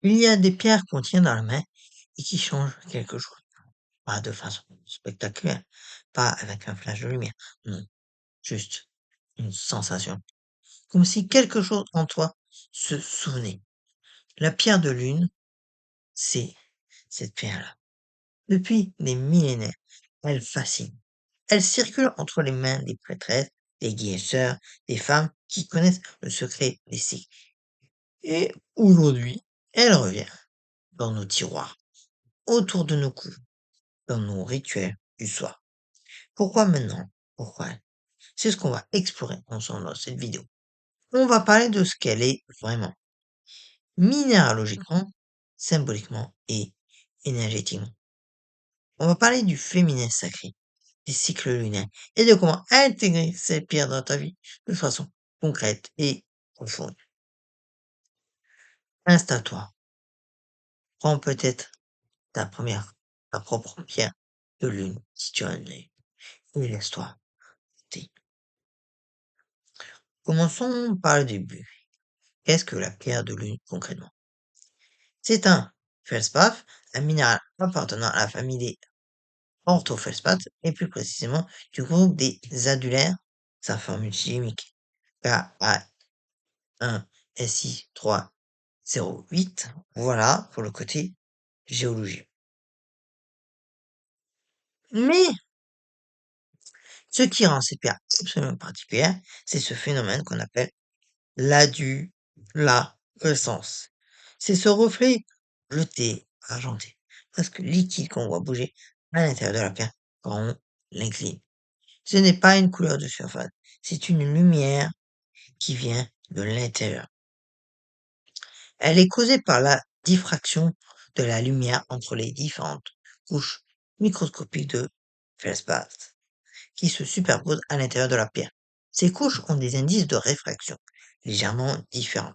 Il y a des pierres qu'on tient dans la main et qui changent quelque chose. Pas de façon spectaculaire, pas avec un flash de lumière. Non, juste une sensation. Comme si quelque chose en toi se souvenait. La pierre de lune, c'est cette pierre-là. Depuis des millénaires, elle fascine. Elle circule entre les mains des prêtresses, des guérisseurs, des femmes qui connaissent le secret des cycles. Et aujourd'hui, elle revient dans nos tiroirs, autour de nos coups, dans nos rituels du soir. Pourquoi maintenant? Pourquoi? C'est ce qu'on va explorer ensemble dans cette vidéo. On va parler de ce qu'elle est vraiment, minéralogiquement, symboliquement et énergétiquement. On va parler du féminin sacré, des cycles lunaires et de comment intégrer ces pierres dans ta vie de façon concrète et profonde. Installe-toi, prends peut-être ta propre pierre de lune si tu as une et laisse-toi guider. Commençons par le début. Qu'est-ce que la pierre de lune concrètement? C'est un feldspath, un minéral appartenant à la famille des orthofeldspaths et plus précisément du groupe des adulaires. Sa formule chimique Ka1Si308. Voilà pour le côté géologie. Mais ce qui rend cette pierre absolument particulière, c'est ce phénomène qu'on appelle l'adulation. C'est ce reflet bleuté, argenté, presque liquide qu'on voit bouger à l'intérieur de la pierre quand on l'incline. Ce n'est pas une couleur de surface, c'est une lumière qui vient de l'intérieur. Elle est causée par la diffraction de la lumière entre les différentes couches microscopiques de feldspath qui se superposent à l'intérieur de la pierre. Ces couches ont des indices de réfraction légèrement différents.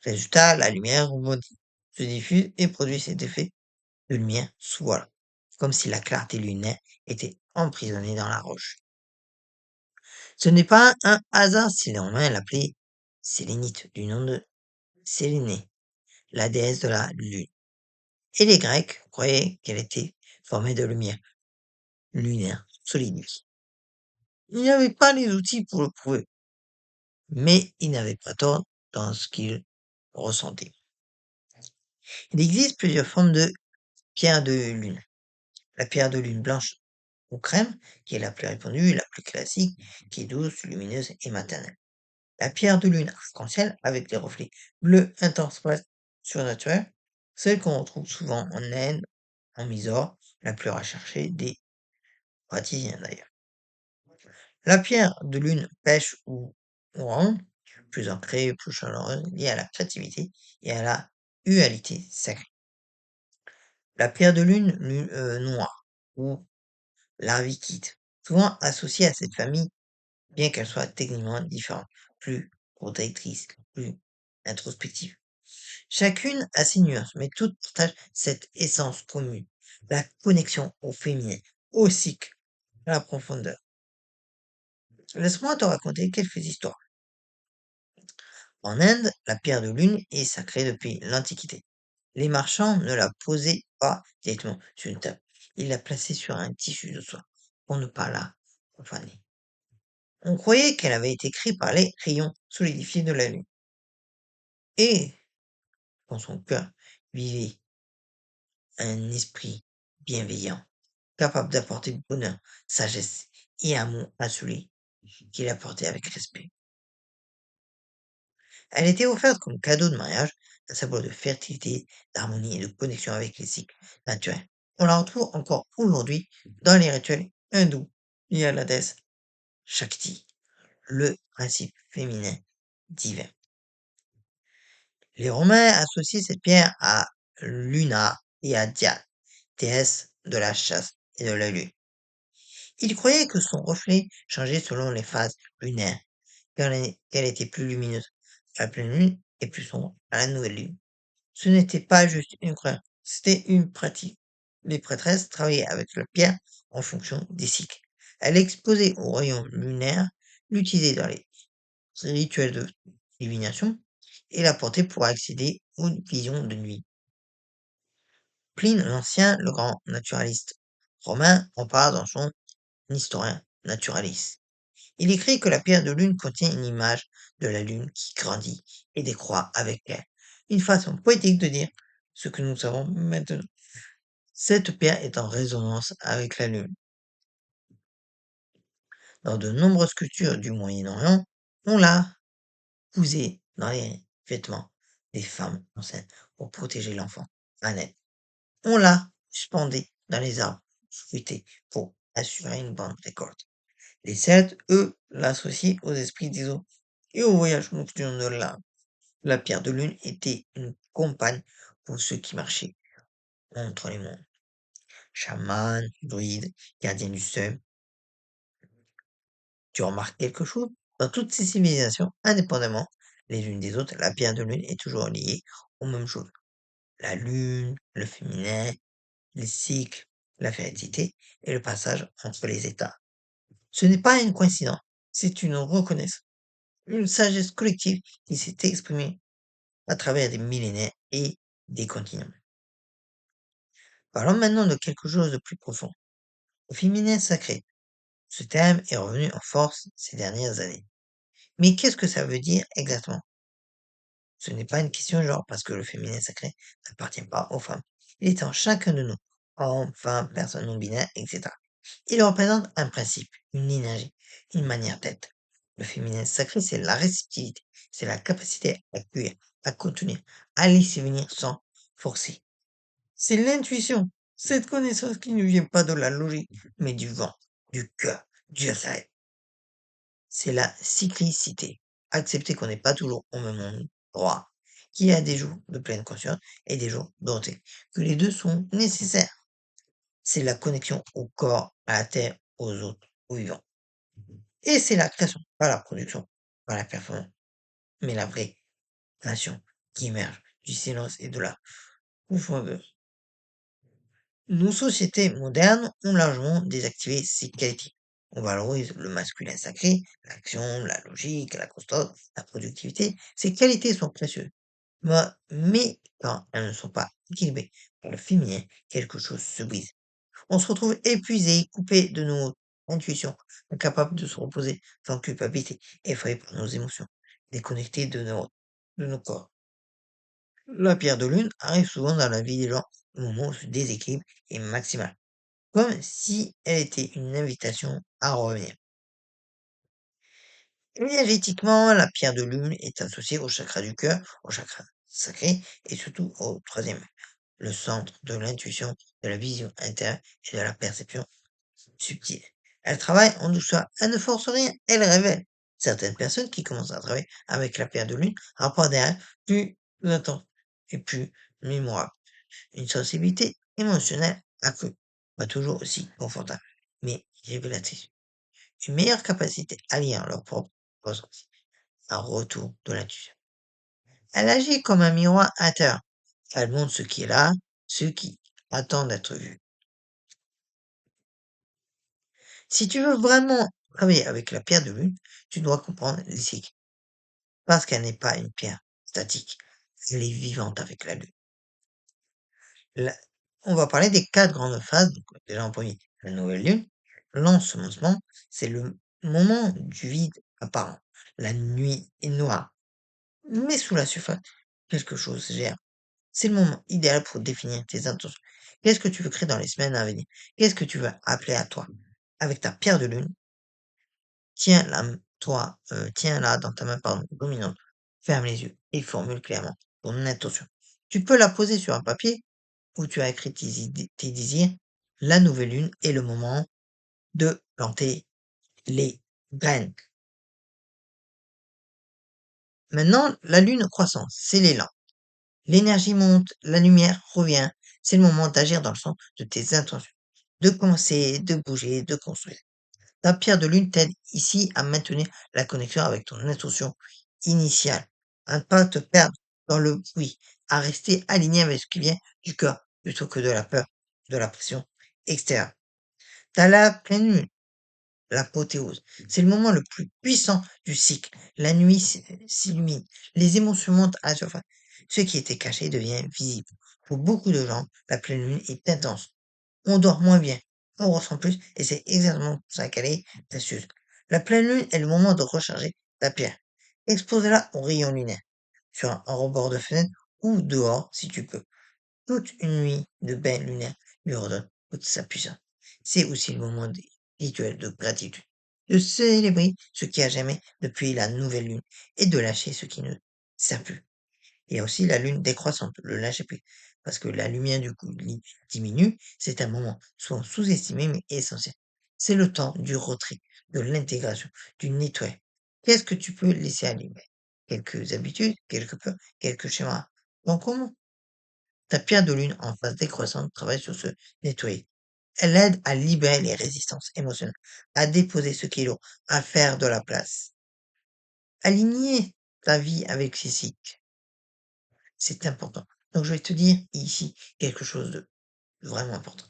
Résultat, la lumière rebondit, se diffuse et produit cet effet de lumière sous voile, comme si la clarté lunaire était emprisonnée dans la roche. Ce n'est pas un hasard si les Romains l'appelaient sélénite, du nom de Sélénée, la déesse de la lune. Et les Grecs croyaient qu'elle était formée de lumière lunaire solidique. Ils n'avaient pas les outils pour le prouver, mais ils n'avaient pas tort dans ce qu'ils ressentaient. Il existe plusieurs formes de pierre de lune. La pierre de lune blanche ou crème, qui est la plus répandue, la plus classique, qui est douce, lumineuse et maternelle. La pierre de lune arc-en-ciel avec des reflets bleus intenses presque surnaturels, celle qu'on retrouve souvent en Inde, en Mysore, la plus recherchée des praticiens d'ailleurs. La pierre de lune pêche ou ronde, plus ancrée, plus chaleureuse, liée à la créativité et à la dualité sacrée. La pierre de lune, noire ou larvikite, souvent associée à cette famille, bien qu'elle soit techniquement différente, plus protectrice, plus introspective. Chacune a ses nuances, mais toutes partagent cette essence commune, la connexion au féminin, au cycle, à la profondeur. Laisse-moi te raconter quelques histoires. En Inde, la pierre de lune est sacrée depuis l'Antiquité. Les marchands ne la posaient pas directement sur une table. Ils la plaçaient sur un tissu de soie pour ne pas la profaner. On croyait qu'elle avait été créée par les rayons solidifiés de la lune. Et, dans son cœur, vivait un esprit bienveillant, capable d'apporter bonheur, sagesse et amour à celui qui la portait avec respect. Elle était offerte comme cadeau de mariage, un symbole de fertilité, d'harmonie et de connexion avec les cycles naturels. On la retrouve encore aujourd'hui dans les rituels hindous liés à la déesse Shakti, le principe féminin divin. Les Romains associaient cette pierre à Luna et à Diane, déesse de la chasse et de la lune. Ils croyaient que son reflet changeait selon les phases lunaires, qu'elle était plus lumineuse à la pleine lune et plus sombre à la nouvelle lune. Ce n'était pas juste une croyance, c'était une pratique. Les prêtresses travaillaient avec la pierre en fonction des cycles. Elle exposait aux rayons lunaires, l'utilisait dans les rituels de divination et la portait pour accéder aux visions de nuit. Pline l'Ancien, le grand naturaliste romain, en parle dans son Historien naturaliste. Il écrit que la pierre de lune contient une image de la lune qui grandit et décroît avec elle. Une façon poétique de dire ce que nous savons maintenant. Cette pierre est en résonance avec la lune. Dans de nombreuses cultures du Moyen-Orient, on l'a cousée dans les vêtements des femmes enceintes pour protéger l'enfant à naître. On l'a suspendue dans les arbres fruités pour assurer une bonne récolte. Les Celtes, eux, l'associent aux esprits des eaux et aux voyages nocturnes de l'âme. La pierre de lune était une compagne pour ceux qui marchaient entre les mondes. Chaman, druide, gardien du seuil. Tu remarques quelque chose? Dans toutes ces civilisations, indépendamment les unes des autres, la pierre de lune est toujours liée aux mêmes choses. La lune, le féminin, les cycles, la félicité et le passage entre les états. Ce n'est pas une coïncidence, c'est une reconnaissance, une sagesse collective qui s'est exprimée à travers des millénaires et des continents. Parlons maintenant de quelque chose de plus profond. Le féminin sacré. Ce terme est revenu en force ces dernières années. Mais qu'est-ce que ça veut dire exactement? Ce n'est pas une question genre parce que le féminin sacré n'appartient pas aux femmes. Il est en chacun de nous, hommes, femmes, personnes non binaires, etc. Il représente un principe, une énergie, une manière d'être. Le féminin sacré, c'est la réceptivité, c'est la capacité à accueillir, à contenir, à laisser venir sans forcer. C'est l'intuition, cette connaissance qui ne vient pas de la logique, mais du vent, du cœur, du rêve. C'est la cyclicité. Accepter qu'on n'est pas toujours au même endroit, qu'il y a des jours de pleine conscience et des jours d'ôter, que les deux sont nécessaires. C'est la connexion au corps, à la terre, aux autres, aux vivants. Et c'est la création, pas la production, pas la performance, mais la vraie nation qui émerge du silence et de la profondeur. Nos sociétés modernes ont largement désactivé ces qualités. On valorise le masculin sacré, l'action, la logique, la constance, la productivité. Ces qualités sont précieuses. Mais quand elles ne sont pas équilibrées par le féminin, quelque chose se brise. On se retrouve épuisé, coupé de nos intuitions, incapable de se reposer sans culpabilité, effrayé par nos émotions, déconnecté de nos corps. La pierre de lune arrive souvent dans la vie des gens au moment où ce déséquilibre est maximal, comme si elle était une invitation à revenir. Énergétiquement, la pierre de lune est associée au chakra du cœur, au chakra sacré et surtout au troisième, le centre de l'intuition, de la vision intérieure et de la perception subtile. Elle travaille en douceur, elle ne force rien, elle révèle. Certaines personnes qui commencent à travailler avec la pierre de lune rapportent des rêves plus intenses et plus mémorables. Une sensibilité émotionnelle accrue, pas toujours aussi confortable, mais révélatrice. Une meilleure capacité à lire leur propre ressenti, un retour de l'intuition. Elle agit comme un miroir intérieur. Elle montre ce qui est là, ce qui attend d'être vu. Si tu veux vraiment travailler avec la pierre de lune, tu dois comprendre les cycles, parce qu'elle n'est pas une pierre statique, elle est vivante avec la lune. La- On va parler des quatre grandes phases. Donc, déjà en premier, la nouvelle lune. L'ensemencement, c'est le moment du vide apparent. La nuit est noire, mais sous la surface, quelque chose gère. C'est le moment idéal pour définir tes intentions. Qu'est-ce que tu veux créer dans les semaines à venir? Qu'est-ce que tu veux appeler à toi? Avec ta pierre de lune, tiens-la dans ta main, pardon, dominante. Ferme les yeux et formule clairement ton intention. Tu peux la poser sur un papier où tu as écrit tes désirs. La nouvelle lune est le moment de planter les graines. Maintenant, la lune croissante, c'est l'élan. L'énergie monte, la lumière revient. C'est le moment d'agir dans le sens de tes intentions. De commencer, de bouger, de construire. Ta pierre de lune t'aide ici à maintenir la connexion avec ton intention initiale, à ne pas te perdre dans le bruit, à rester aligné avec ce qui vient du cœur plutôt que de la peur, de la pression extérieure. T'as la pleine lune, l'apothéose. C'est le moment le plus puissant du cycle. La nuit s'illumine, les émotions montent à la surface. Ce qui était caché devient visible. Pour beaucoup de gens, la pleine lune est intense. On dort moins bien, on ressent plus, et c'est exactement pour ça qu'elle est précieuse. La pleine lune est le moment de recharger ta pierre. Expose-la au rayon lunaire, sur un rebord de fenêtre ou dehors si tu peux. Toute une nuit de bain lunaire lui redonne toute sa puissance. C'est aussi le moment des rituels de gratitude, de célébrer ce qui a jamais depuis la nouvelle lune et de lâcher ce qui ne sert plus. Il y a aussi la lune décroissante, le lâcher prise, parce que la lumière du coup diminue, c'est un moment souvent sous-estimé mais essentiel. C'est le temps du retrait, de l'intégration, du nettoyage. Qu'est-ce que tu peux laisser aller? Quelques habitudes, quelques peurs, quelques schémas. Donc comment? Ta pierre de lune en phase décroissante travaille sur ce nettoyer. Elle aide à libérer les résistances émotionnelles, à déposer ce qui est lourd, à faire de la place. Aligner ta vie avec ses cycles, c'est important. Donc je vais te dire ici quelque chose de vraiment important.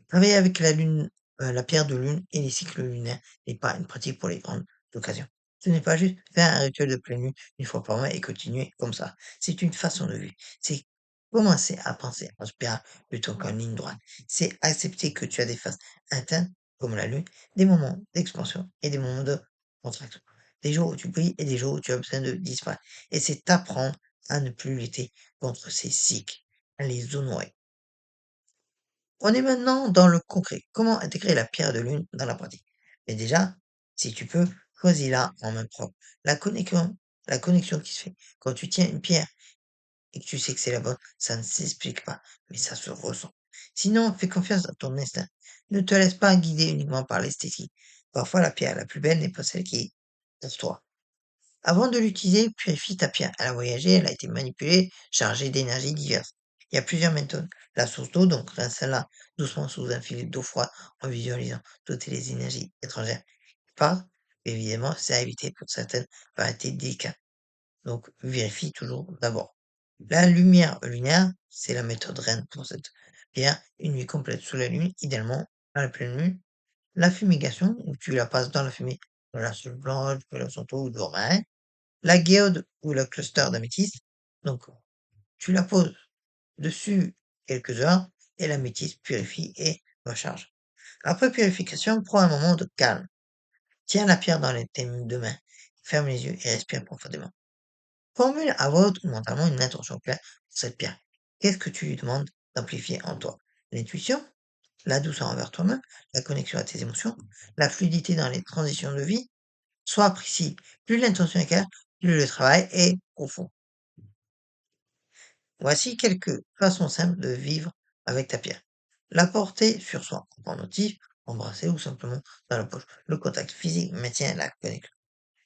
Travailler avec la lune, la pierre de lune et les cycles lunaires n'est pas une pratique pour les grandes occasions. Ce n'est pas juste faire un rituel de pleine lune une fois par mois et continuer comme ça. C'est une façon de vivre. C'est commencer à penser en spirale plutôt qu'en ligne droite. C'est accepter que tu as des phases internes, comme la lune, des moments d'expansion et des moments de contraction. Des jours où tu brilles et des jours où tu as besoin de disparaître. Et c'est apprendre à ne plus lutter contre ces cycles, à les honorer. On est maintenant dans le concret. Comment intégrer la pierre de lune dans la pratique? Mais déjà, si tu peux, choisis-la en main propre. La connexion, la connexion qui se fait quand tu tiens une pierre et que tu sais que c'est la bonne, ça ne s'explique pas, mais ça se ressent. Sinon, fais confiance à ton instinct. Ne te laisse pas guider uniquement par l'esthétique. Parfois, la pierre la plus belle n'est pas celle qui est pour toi. Avant de l'utiliser, purifie ta pierre. Elle a voyagé, elle a été manipulée, chargée d'énergies diverses. Il y a plusieurs méthodes. La source d'eau, donc rince-la doucement sous un filet d'eau froide en visualisant toutes les énergies étrangères qui partent. Évidemment, c'est à éviter pour certaines variétés délicates. Donc, vérifie toujours d'abord. La lumière lunaire, c'est la méthode reine pour cette pierre. Une nuit complète sous la lune, idéalement à la pleine lune. La fumigation, où tu la passes dans la fumée, dans la sauge blanche, de la santo ou de romarin. La guéode ou le cluster d'améthyste, donc tu la poses dessus quelques heures et l'améthyste purifie et recharge. Après purification, prends un moment de calme. Tiens la pierre dans tes deux mains, ferme les yeux et respire profondément. Formule à voix haute ou mentalement une intention claire pour cette pierre. Qu'est-ce que tu lui demandes d'amplifier en toi? L'intuition, la douceur envers toi-même, la connexion à tes émotions, la fluidité dans les transitions de vie. Sois précis. Plus l'intention est claire, plus le travail est profond. Voici quelques façons simples de vivre avec ta pierre. La porter sur soi, en pendentif, embrasser ou simplement dans la poche. Le contact physique maintient la connexion.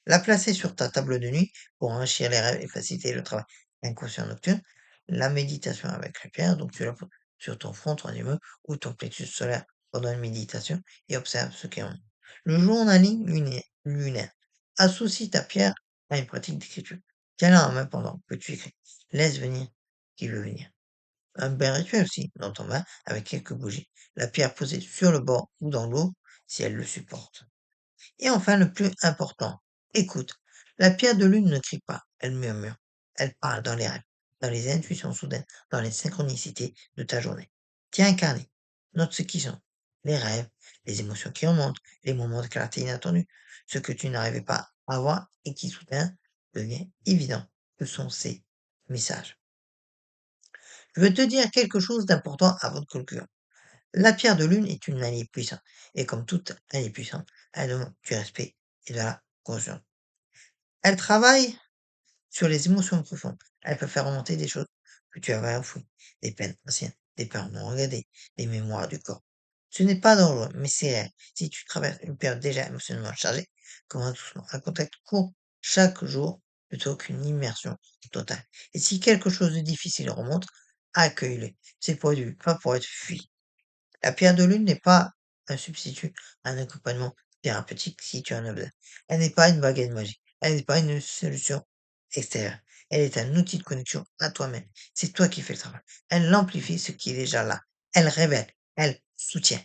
La placer sur ta table de nuit pour enrichir les rêves et faciliter le travail inconscient nocturne. La méditation avec la pierre, donc tu la poses sur ton front, ton immeuble ou ton plexus solaire pendant une méditation et observe ce qui en est. Le journaling lunaire. Associe ta pierre à une pratique d'écriture. Tiens-la en main pendant que tu écris. Laisse venir qui veut venir. Un bain rituel aussi, dans ton bain, avec quelques bougies. La pierre posée sur le bord ou dans l'eau, si elle le supporte. Et enfin, le plus important, écoute. La pierre de lune ne crie pas, elle murmure. Elle parle dans les rêves, dans les intuitions soudaines, dans les synchronicités de ta journée. Tiens un carnet, note ce qui sont. Les rêves, les émotions qui remontent, les moments de clarté inattendus, ce que tu n'arrivais pas à voir et qui soudain devient évident. Ce sont ces messages. Je veux te dire quelque chose d'important avant de conclure. La pierre de lune est une alliée puissante, et comme toute alliée puissante, elle demande du respect et de la conscience. Elle travaille sur les émotions profondes. Elle peut faire remonter des choses que tu avais enfouies, des peines anciennes, des peurs non regardées, des mémoires du corps. Ce n'est pas dangereux, mais c'est réel. Si tu traverses une période déjà émotionnellement chargée, commence doucement un contact court chaque jour plutôt qu'une immersion totale. Et si quelque chose de difficile remonte, accueille-le. C'est pour lui, pas pour être fui. La pierre de lune n'est pas un substitut à un accompagnement thérapeutique si tu en as besoin. Elle n'est pas une baguette magique. Elle n'est pas une solution extérieure. Elle est un outil de connexion à toi-même. C'est toi qui fais le travail. Elle amplifie ce qui est déjà là. Elle révèle. Elle soutient.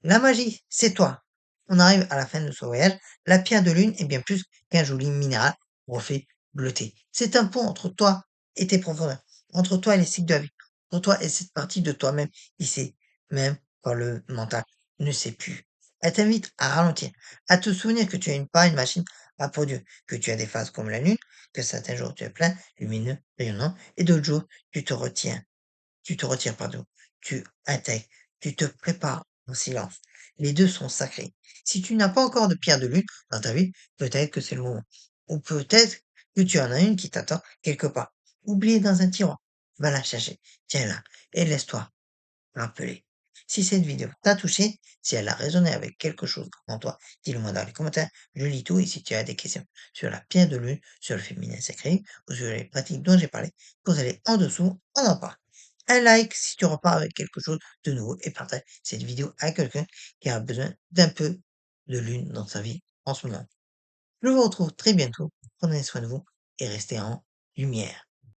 La magie, c'est toi. On arrive à la fin de ce voyage. La pierre de lune est bien plus qu'un joli minéral au reflet bleuté. C'est un pont entre toi et tes profondeurs, entre toi et les cycles de la vie, entre toi et cette partie de toi-même qui sait, même quand le mental ne sait plus. Elle t'invite à ralentir, à te souvenir que tu es pas une machine à produire, que tu as des phases comme la lune, que certains jours tu es plein, lumineux, rayonnant, et d'autres jours tu te retiens. Tu te retires, pardon. Tu intègres, tu te prépares en silence. Les 2 sont sacrés. Si tu n'as pas encore de pierre de lune dans ta vie, peut-être que c'est le moment. Ou peut-être que tu en as une qui t'attend quelque part, oubliée dans un tiroir. Va la chercher, tiens-la et laisse-toi rappeler. Si cette vidéo t'a touché, si elle a résonné avec quelque chose en toi, dis-le-moi dans les commentaires. Je lis tout et si tu as des questions sur la pierre de lune, sur le féminin sacré ou sur les pratiques dont j'ai parlé, pose-les en dessous, on en parle. Un like si tu repars avec quelque chose de nouveau et partage cette vidéo à quelqu'un qui a besoin d'un peu de lune dans sa vie en ce moment. Je vous retrouve très bientôt. Prenez soin de vous et restez en lumière.